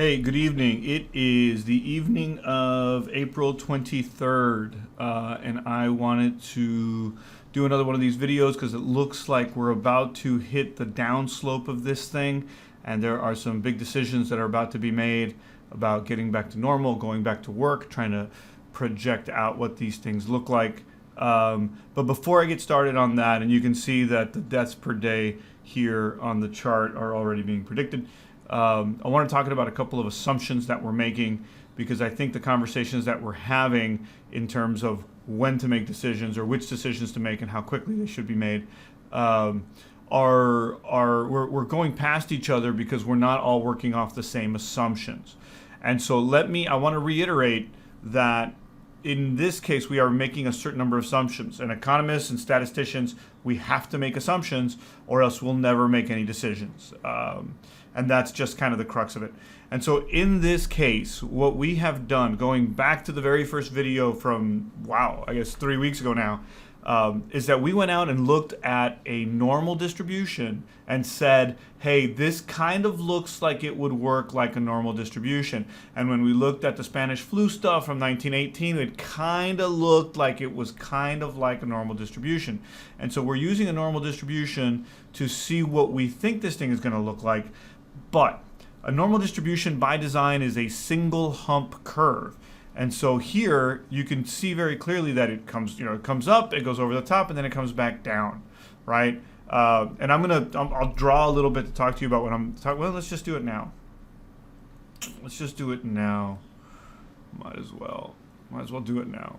Hey, good evening. It is the evening of April 23rd, and I wanted to do another one of these videos because it looks like we're about to hit the downslope of this thing, and there are some big decisions that are about to be made about getting back to normal, going back to work, trying to project out what these things look like. But before I get started on that, and you can see that the deaths per day here on the chart are already being predicted. I want to talk about a couple of assumptions that we're making, because I think the conversations that we're having in terms of when to make decisions or which decisions to make and how quickly they should be made we're going past each other because we're not all working off the same assumptions. And so I want to reiterate that in this case, we are making a certain number of assumptions. And economists and statisticians, we have to make assumptions or else we'll never make any decisions. And that's just kind of the crux of it. And so in this case, what we have done, going back to the very first video from, I guess 3 weeks ago now, is that we went out and looked at a normal distribution and said, hey, this kind of looks like it would work like a normal distribution. And when we looked at the Spanish flu stuff from 1918, it kind of looked like it was kind of like a normal distribution. And so we're using a normal distribution to see what we think this thing is going to look like. But a normal distribution by design is a single hump curve. And so here you can see very clearly that it comes up, it goes over the top, and then it comes back down, right? And I'll draw a little bit to talk to you about what I'm talking. Well, let's just do it now. Let's just do it now. Might as well do it now.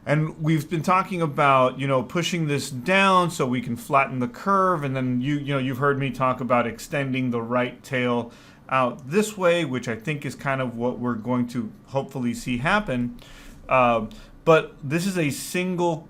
And we've been talking about, pushing this down so we can flatten the curve. And then you've heard me talk about extending the right tail out this way, which I think is kind of what we're going to hopefully see happen. But this is a single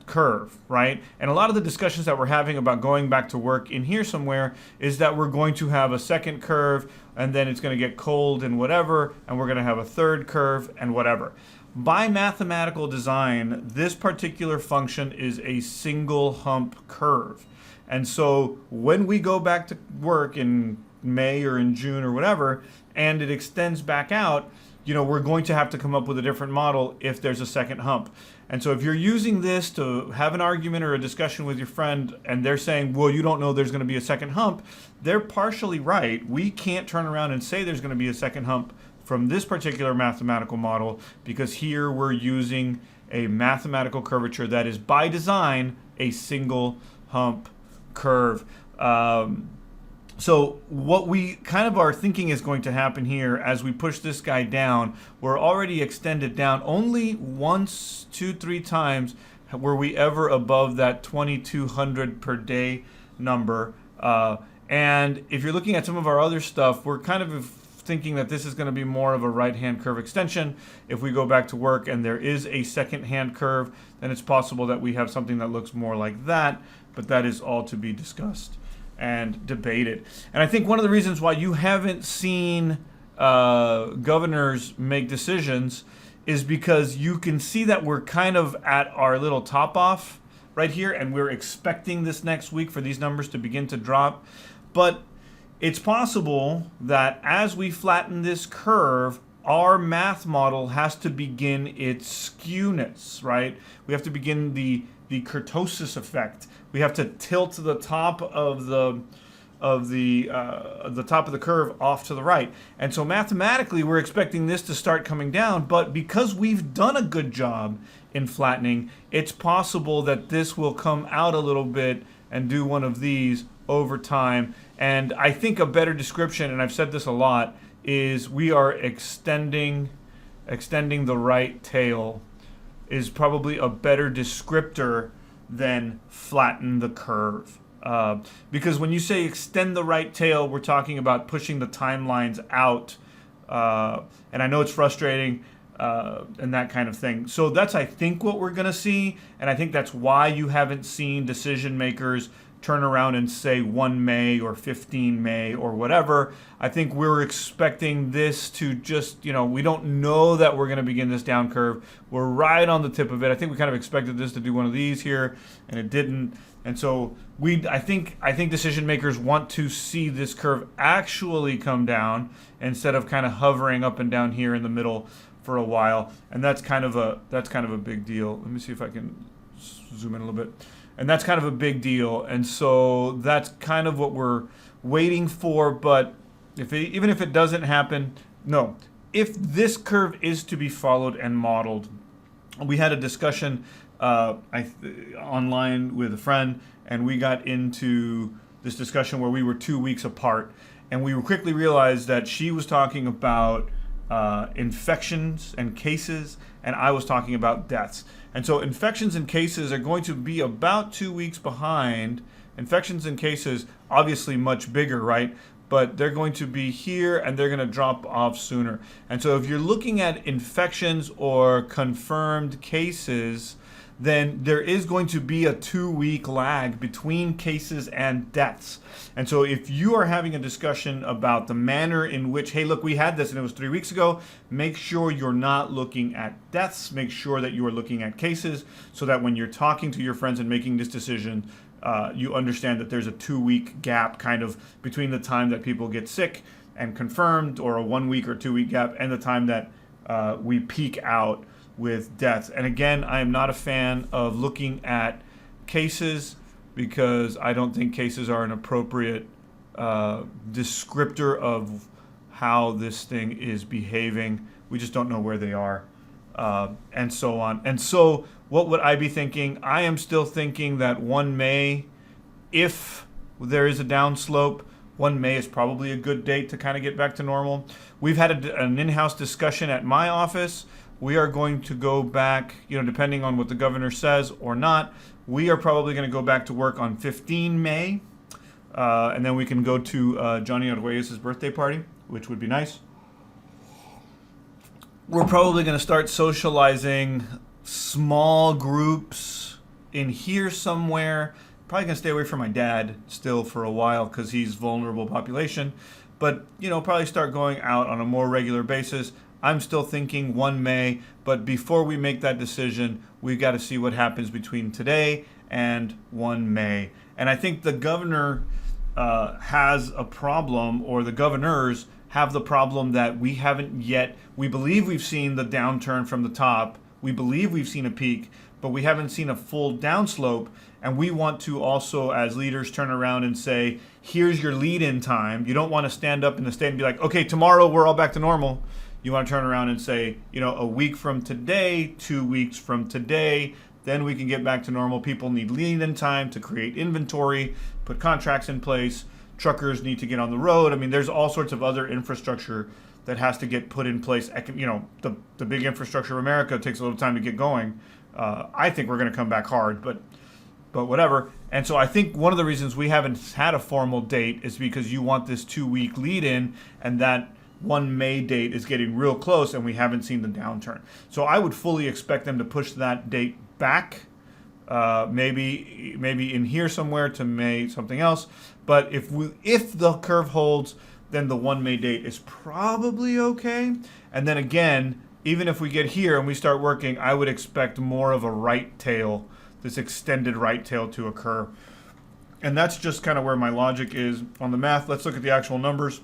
curve, right? And a lot of the discussions that we're having about going back to work in here somewhere is that we're going to have a second curve, and then it's going to get cold and whatever, and we're going to have a third curve and whatever. By mathematical design, this particular function is a single hump curve. And so when we go back to work in May or in June or whatever, and it extends back out, we're going to have to come up with a different model if there's a second hump. And so if you're using this to have an argument or a discussion with your friend and they're saying, well, you don't know there's going to be a second hump, they're partially right. We can't turn around and say there's going to be a second hump from this particular mathematical model, because here we're using a mathematical curvature that is by design a single hump curve. So what we kind of are thinking is going to happen here as we push this guy down, we're already extended down. Only once, 2-3 times were we ever above that 2,200 per day number. And if you're looking at some of our other stuff, we're kind of thinking that this is going to be more of a right-hand curve extension. If we go back to work and there is a second-hand curve, then it's possible that we have something that looks more like that, but that is all to be discussed and debated. And I think one of the reasons why you haven't seen governors make decisions is because you can see that we're kind of at our little top off right here, and we're expecting this next week for these numbers to begin to drop. But it's possible that as we flatten this curve, our math model has to begin its skewness, right? We have to begin the kurtosis effect. We have to tilt the top of the top of the curve off to the right. And so mathematically, we're expecting this to start coming down, but because we've done a good job in flattening, it's possible that this will come out a little bit and do one of these over time. And I think a better description, and I've said this a lot, is we are extending the right tail is probably a better descriptor than flatten the curve. Because when you say extend the right tail, we're talking about pushing the timelines out. And I know it's frustrating and that kind of thing. So that's, I think, what we're going to see. And I think that's why you haven't seen decision makers turn around and say 1 May or 15 May or whatever. I think we're expecting this to just, we don't know that we're going to begin this down curve. We're right on the tip of it. I think we kind of expected this to do one of these here, and it didn't. And so I think decision makers want to see this curve actually come down instead of kind of hovering up and down here in the middle for a while. And that's kind of a big deal. Let me see if I can zoom in a little bit. And that's kind of a big deal. And so that's kind of what we're waiting for. But even if it doesn't happen, no. If this curve is to be followed and modeled, we had a discussion online with a friend, and we got into this discussion where we were 2 weeks apart, and we quickly realized that she was talking about infections and cases, and I was talking about deaths. And so infections and cases are going to be about 2 weeks behind. Infections and cases, obviously much bigger, right? But they're going to be here and they're going to drop off sooner. And so if you're looking at infections or confirmed cases, then there is going to be a 2-week lag between cases and deaths. And so if you are having a discussion about the manner in which, hey, look, we had this and it was 3 weeks ago, make sure you're not looking at deaths. Make sure that you are looking at cases so that when you're talking to your friends and making this decision, you understand that there's a 2-week gap kind of between the time that people get sick and confirmed, or a 1 week or 2 week gap, and the time that we peak out with deaths. And again, I am not a fan of looking at cases because I don't think cases are an appropriate descriptor of how this thing is behaving. We just don't know where they are, and so on. And so what would I be thinking? I am still thinking that 1 May, if there is a downslope, 1 May is probably a good date to kind of get back to normal. We've had an in-house discussion at my office. We are going to go back, depending on what the governor says or not, we are probably going to go back to work on 15 May. And then we can go to Johnny Arguelles' birthday party, which would be nice. We're probably going to start socializing small groups in here somewhere. Probably going to stay away from my dad still for a while because he's vulnerable population. But, probably start going out on a more regular basis. I'm still thinking 1 May, but before we make that decision, we've got to see what happens between today and 1 May. And I think the governor has a problem, or the governors have the problem that we haven't yet. We believe we've seen the downturn from the top. We believe we've seen a peak, but we haven't seen a full downslope. And we want to also, as leaders, turn around and say, here's your lead-in time. You don't want to stand up in the state and be like, okay, tomorrow we're all back to normal. You want to turn around and say, a week from today, 2 weeks from today, then we can get back to normal. People need lead-in time to create inventory, put contracts in place. Truckers need to get on the road. I mean, there's all sorts of other infrastructure that has to get put in place. The big infrastructure of America takes a little time to get going. I think we're going to come back hard, but whatever. And so I think one of the reasons we haven't had a formal date is because you want this 2-week lead-in, and that 1 May date is getting real close, and we haven't seen the downturn. So I would fully expect them to push that date back, maybe in here somewhere to May something else. But if the curve holds, then the 1 May date is probably okay. And then again, even if we get here and we start working, I would expect more of a right tail, this extended right tail to occur. And that's just kind of where my logic is on the math. Let's look at the actual numbers.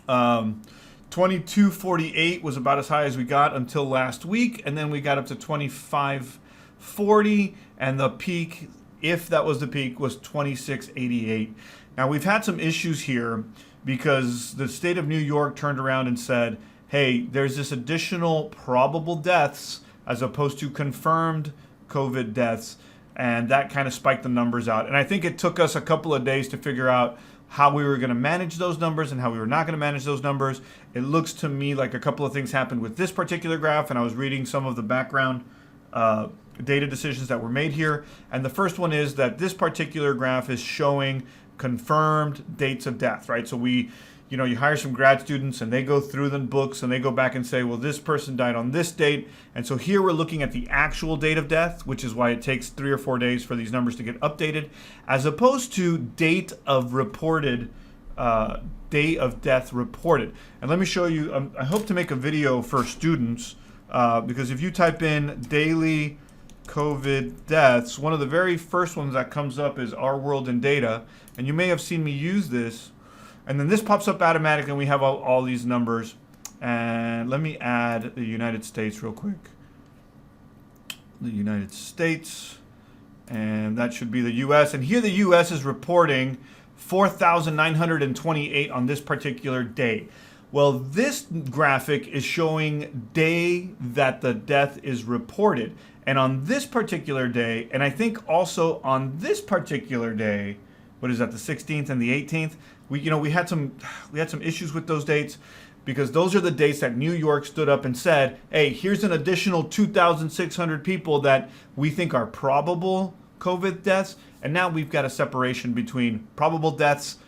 2248 was about as high as we got until last week, and then we got up to 2540, and the peak, if that was the peak, was 2688. Now we've had some issues here because the state of New York turned around and said, hey, there's this additional probable deaths as opposed to confirmed COVID deaths, and that kind of spiked the numbers out. And I think it took us a couple of days to figure out how we were going to manage those numbers and how we were not going to manage those numbers. It looks to me like a couple of things happened with this particular graph, and I was reading some of the background data decisions that were made here. And the first one is that this particular graph is showing confirmed dates of death, right? So you hire some grad students and they go through the books and they go back and say, well, this person died on this date. And so here we're looking at the actual date of death, which is why it takes 3 or 4 days for these numbers to get updated, as opposed to date of death reported. And let me show you, I hope to make a video for students because if you type in daily COVID deaths, one of the very first ones that comes up is our world in data. And you may have seen me use this. And then this pops up automatically, and we have all these numbers. And let me add the United States real quick. The United States. And that should be the U.S. And here the U.S. is reporting 4,928 on this particular day. Well, this graphic is showing day that the death is reported. And on this particular day, and I think also on this particular day, what is that, the 16th and the 18th? We had some issues with those dates, because those are the dates that New York stood up and said, hey, here's an additional 2,600 people that we think are probable COVID deaths. And now we've got a separation between probable deaths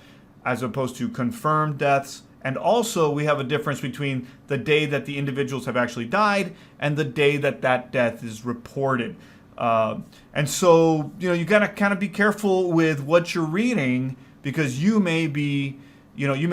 as opposed to confirmed deaths. And also we have a difference between the day that the individuals have actually died and the day that that death is reported. And so, you got to kind of be careful with what you're reading, because you may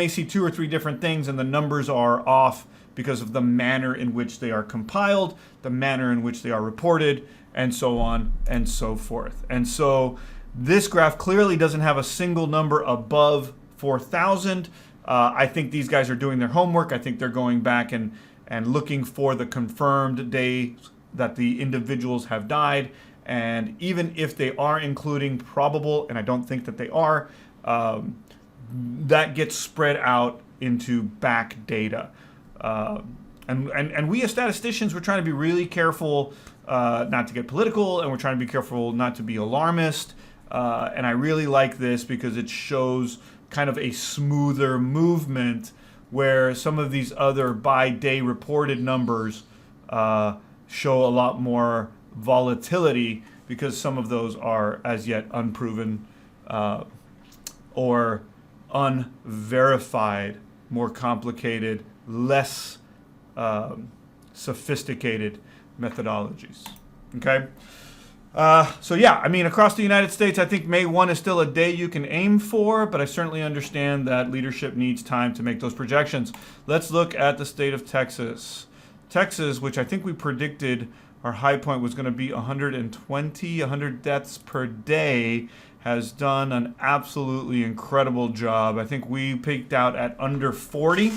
see 2 or 3 different things and the numbers are off because of the manner in which they are compiled, the manner in which they are reported, and so on and so forth. And so this graph clearly doesn't have a single number above 4,000. I think these guys are doing their homework. I think they're going back and looking for the confirmed days that the individuals have died. And even if they are including probable, and I don't think that they are, that gets spread out into back data. And we as statisticians, we're trying to be really careful not to get political, and we're trying to be careful not to be alarmist. And I really like this because it shows kind of a smoother movement, where some of these other by day reported numbers show a lot more volatility, because some of those are as yet unproven or unverified, more complicated, less sophisticated methodologies. Okay? So yeah, across the United States, I think May 1 is still a day you can aim for, but I certainly understand that leadership needs time to make those projections. Let's look at the state of Texas. Texas, which I think we predicted our high point was going to be 100 deaths per day, has done an absolutely incredible job. I think we peaked out at under 40.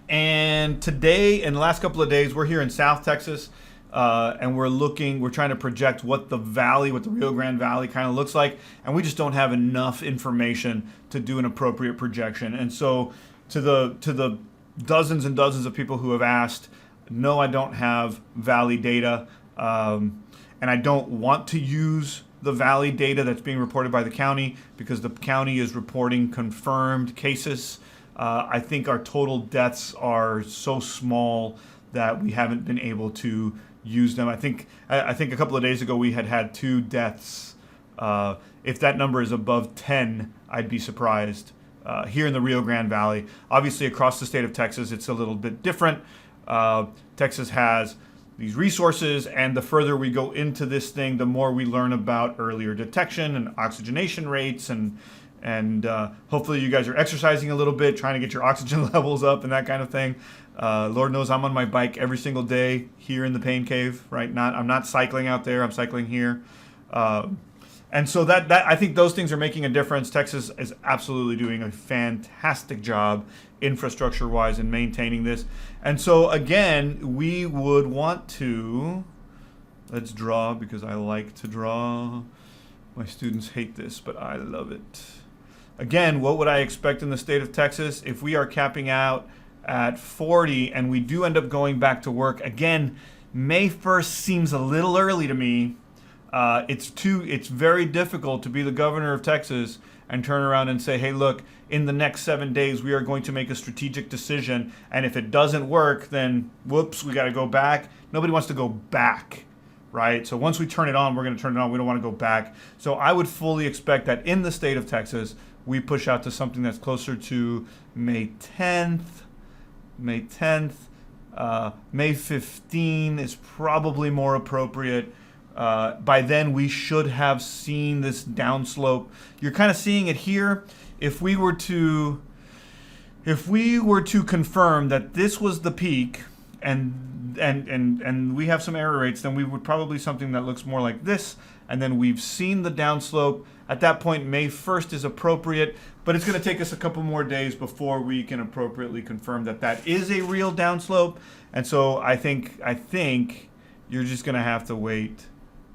And today, in the last couple of days, we're here in South Texas. And we're trying to project what the Rio Grande Valley kind of looks like, and we just don't have enough information to do an appropriate projection. And so to the dozens and dozens of people who have asked, no, I don't have valley data, and I don't want to use the valley data that's being reported by the county, because the county is reporting confirmed cases. I think our total deaths are so small that we haven't been able to use them. I think a couple of days ago we had 2 deaths. If that number is above 10, I'd be surprised. Here in the Rio Grande Valley, obviously across the state of Texas, it's a little bit different. Texas has these resources, and the further we go into this thing, the more we learn about earlier detection and oxygenation rates, and hopefully you guys are exercising a little bit, trying to get your oxygen levels up and that kind of thing. Lord knows I'm on my bike every single day here in the pain cave, right? I'm not cycling out there, I'm cycling here. And so that I think those things are making a difference. Texas is absolutely doing a fantastic job infrastructure-wise in maintaining this. And so again, we would want to, let's draw, because I like to draw. My students hate this, but I love it. Again, what would I expect in the state of Texas if we are capping out at 40 and we do end up going back to work? Again, May 1st seems a little early to me. It's very difficult to be the governor of Texas and turn around and say, hey, look, in the next 7 days, we are going to make a strategic decision. And if it doesn't work, then whoops, we got to go back. Nobody wants to go back, right? So once we turn it on, we're going to turn it on. We don't want to go back. So I would fully expect that in the state of Texas, we push out to something that's closer to May 10th. May 15 is probably more appropriate. By then, we should have seen this downslope. You're kind of seeing it here. If we were to confirm that this was the peak and we have some error rates, then we would probably something that looks more like this. And then we've seen the downslope. At that point, May 1st is appropriate, but it's going to take us a couple more days before we can appropriately confirm that that is a real downslope. And so I think you're just going to have to wait.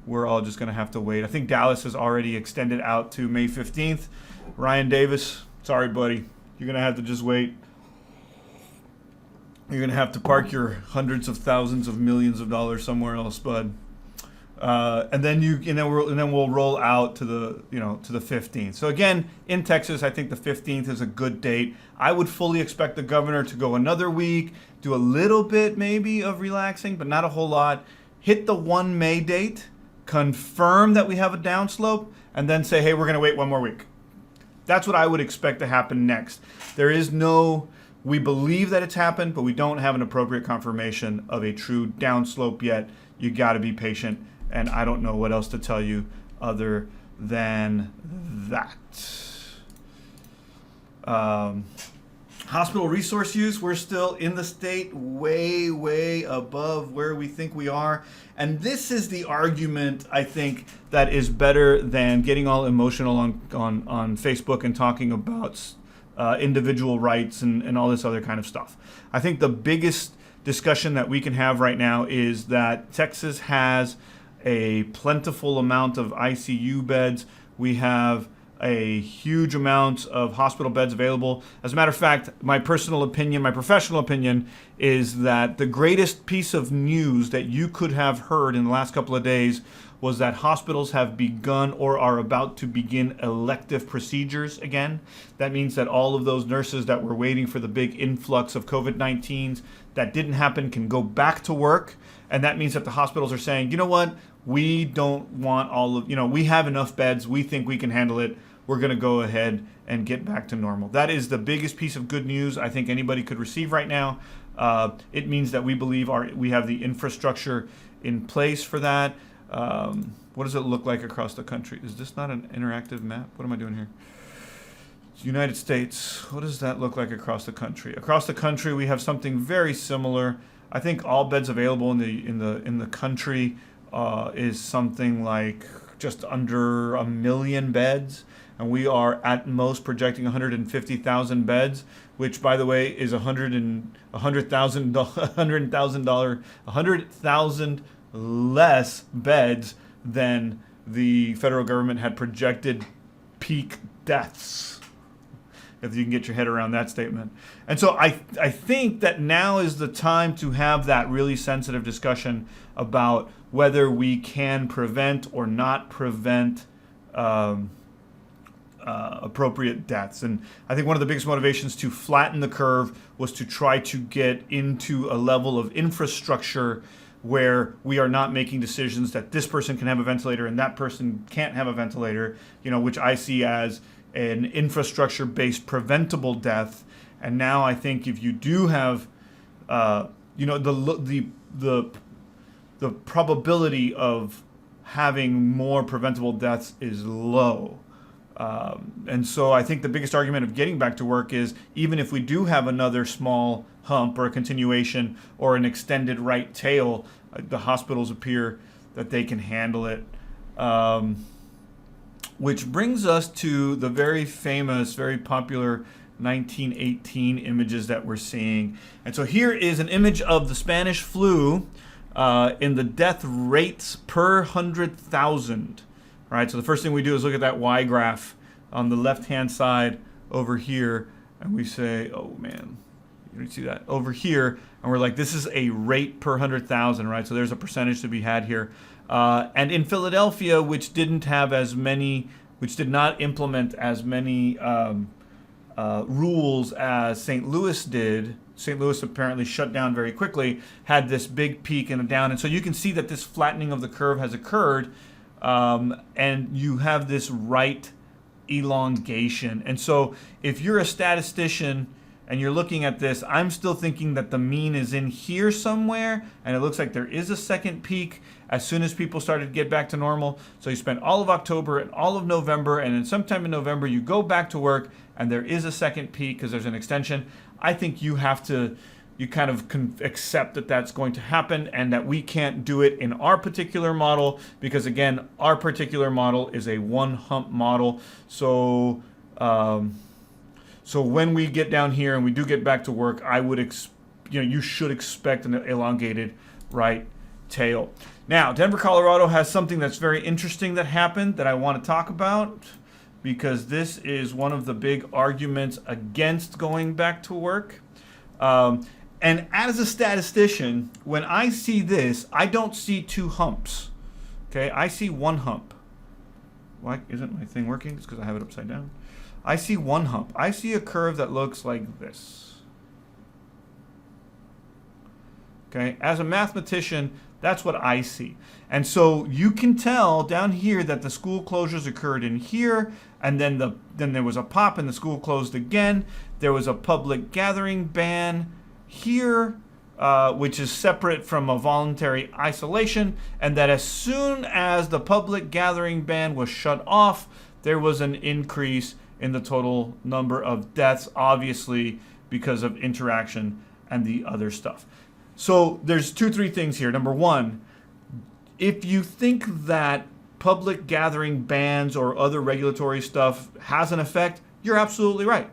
We're all just going to have to wait. I think Dallas has already extended out to May 15th. Ryan Davis, sorry, buddy. You're going to have to just wait. You're going to have to park your hundreds of thousands of millions of dollars somewhere else, bud. And then we'll roll out to the 15th. So again, in Texas, I think the 15th is a good date. I would fully expect the governor to go another week, do a little bit maybe of relaxing, but not a whole lot. Hit the 1 May date, confirm that we have a downslope, and then say, hey, we're going to wait one more week. That's what I would expect to happen next. We believe that it's happened, but we don't have an appropriate confirmation of a true downslope yet. You got to be patient, and I don't know what else to tell you other than that. Hospital resource use, we're still in the state way, way above where we think we are. And this is the argument, I think, that is better than getting all emotional on Facebook and talking about individual rights and all this other kind of stuff. I think the biggest discussion that we can have right now is that Texas has a plentiful amount of ICU beds. We have a huge amount of hospital beds available. As a matter of fact, my professional opinion is that the greatest piece of news that you could have heard in the last couple of days was that hospitals have begun or are about to begin elective procedures again. That means that all of those nurses that were waiting for the big influx of COVID-19s that didn't happen can go back to work. And that means that the hospitals are saying, you know what, we don't want we have enough beds, we think we can handle it. We're going to go ahead and get back to normal. That is the biggest piece of good news I think anybody could receive right now. It means that we believe we have the infrastructure in place for that. What does it look like across the country? Is this not an interactive map? What am I doing here? United States. What does that look like across the country? Across the country, we have something very similar. I think all beds available in the country is something like just under 1 million beds, and we are at most projecting 150,000 beds, which, by the way, is 100,000 less beds than the federal government had projected peak deaths, if you can get your head around that statement. And so I think that now is the time to have that really sensitive discussion about whether we can prevent or not prevent appropriate deaths. And I think one of the biggest motivations to flatten the curve was to try to get into a level of infrastructure where we are not making decisions that this person can have a ventilator and that person can't have a ventilator, which I see as an infrastructure-based preventable death. And now I think if you do have, the probability of having more preventable deaths is low. And so I think the biggest argument of getting back to work is, even if we do have another small hump or a continuation or an extended right tail, the hospitals appear that they can handle it. Which brings us to the very famous, very popular 1918 images that we're seeing. And so here is an image of the Spanish flu in the death rates per 100,000. Right, so the first thing we do is look at that Y graph on the left-hand side over here, and we say, oh man, you see that over here, and we're like, this is a rate per 100,000, right? So there's a percentage to be had here. And in Philadelphia, which did not implement as many rules as St. Louis did. St. Louis apparently shut down very quickly, had this big peak and a down, and so you can see that this flattening of the curve has occurred. And you have this right elongation. And so if you're a statistician and you're looking at this, I'm still thinking that the mean is in here somewhere, and it looks like there is a second peak as soon as people started to get back to normal. So you spent all of October and all of November, and then sometime in November you go back to work and there is a second peak because there's an extension. I think you have to you kind of accept that that's going to happen and that we can't do it in our particular model because, again, our particular model is a one hump model. So when we get down here and we do get back to work, I would you should expect an elongated right tail. Now, Denver, Colorado has something that's very interesting that happened that I want to talk about because this is one of the big arguments against going back to work. And as a statistician, when I see this, I don't see two humps. Okay, I see one hump. Why isn't my thing working? It's because I have it upside down. I see one hump. I see a curve that looks like this. Okay, as a mathematician, that's what I see. And so you can tell down here that the school closures occurred in here, and then there was a pop and the school closed again. There was a public gathering ban here, which is separate from a voluntary isolation, and that as soon as the public gathering ban was shut off, there was an increase in the total number of deaths, obviously because of interaction and the other stuff. So there's three things here. Number one, if you think that public gathering bans or other regulatory stuff has an effect, you're absolutely right.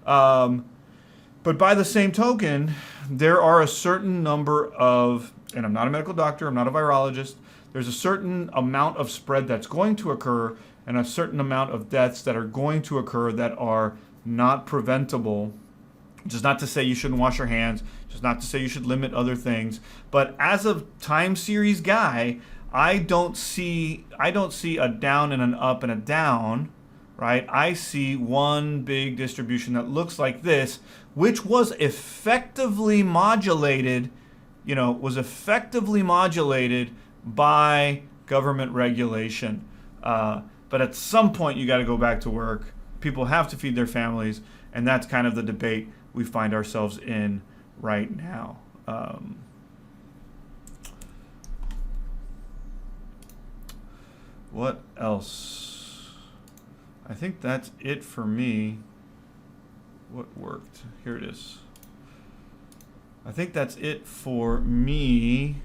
But by the same token, there are a certain number of, and I'm not a medical doctor, I'm not a virologist, there's a certain amount of spread that's going to occur and a certain amount of deaths that are going to occur that are not preventable. Which is not to say you shouldn't wash your hands, just not to say you should limit other things. But as a time series guy, I don't see a down and an up and a down, right? I see one big distribution that looks like this, which was effectively modulated, by government regulation. But at some point, you got to go back to work. People have to feed their families, and that's kind of the debate we find ourselves in right now. What else? I think that's it for me. What worked? Here it is. I think that's it for me.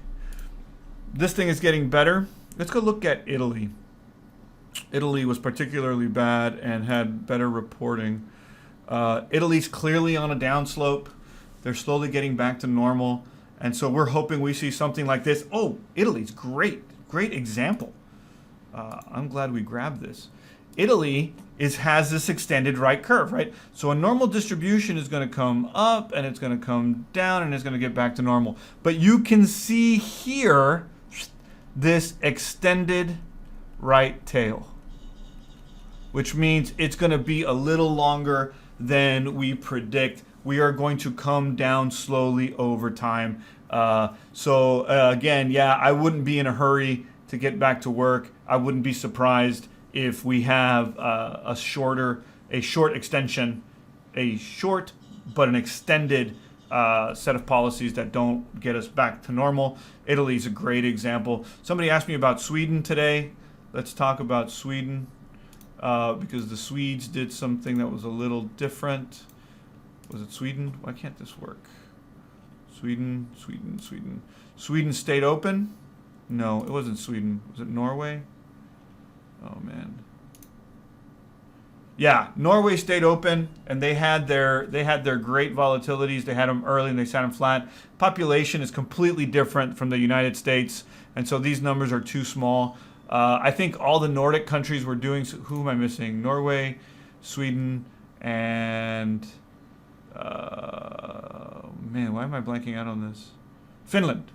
This thing is getting better. Let's go look at Italy. Italy was particularly bad and had better reporting. Italy's clearly on a downslope. They're slowly getting back to normal. And so we're hoping we see something like this. Oh, Italy's great. Great example. I'm glad we grabbed this. Italy has this extended right curve, right? So a normal distribution is going to come up and it's going to come down and it's going to get back to normal. But you can see here this extended right tail, which means it's going to be a little longer than we predict. We are going to come down slowly over time. Again, yeah, I wouldn't be in a hurry to get back to work. I wouldn't be surprised if we have a short extension, a short but an extended set of policies that don't get us back to normal. Italy's a great example. Somebody asked me about Sweden today. Let's talk about Sweden because the Swedes did something that was a little different. Was it Sweden? Why can't this work? Sweden. Sweden stayed open? No, it wasn't Sweden. Was it Norway? Oh, man. Yeah, Norway stayed open, and they had their great volatilities. They had them early, and they sat them flat. Population is completely different from the United States, and so these numbers are too small. I think all the Nordic countries were doing. Who am I missing? Norway, Sweden, and man, why am I blanking out on this? Finland.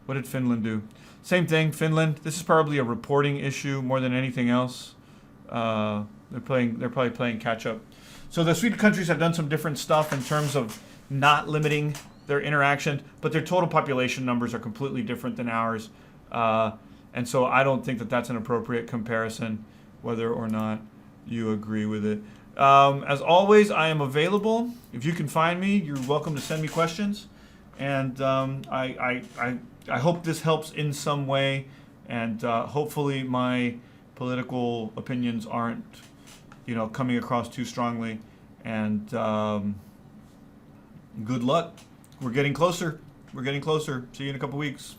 What did Finland do? Same thing, Finland. This is probably a reporting issue more than anything else. They're probably playing catch up. So the Swedish countries have done some different stuff in terms of not limiting their interaction, but their total population numbers are completely different than ours. And so I don't think that that's an appropriate comparison, whether or not you agree with it. As always, I am available. If you can find me, you're welcome to send me questions. And I hope this helps in some way. And hopefully my political opinions aren't, coming across too strongly. And good luck. We're getting closer. We're getting closer. See you in a couple weeks.